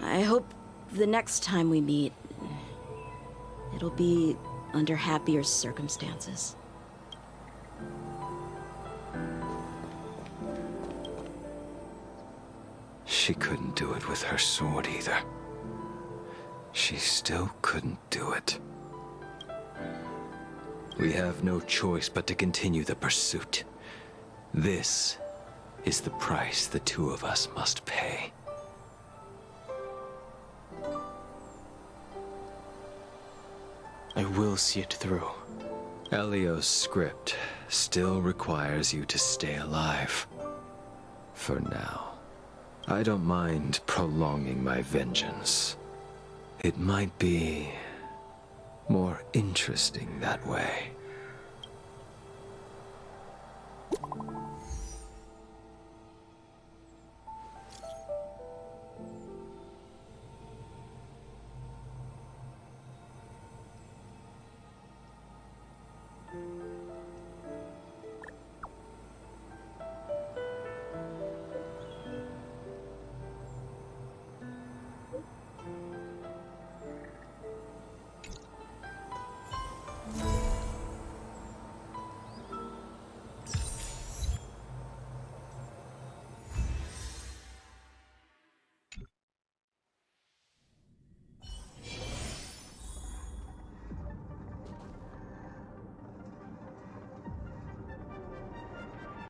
Speaker 5: I hope the next time we meet, it'll be under happier circumstances.
Speaker 10: She couldn't do it with her sword either. She still couldn't do it. We have no choice but to continue the pursuit. This is the price the two of us must pay.
Speaker 3: I will see it through.
Speaker 10: Elio's script still requires you to stay alive. For now. I don't mind prolonging my vengeance. It might be more interesting that way.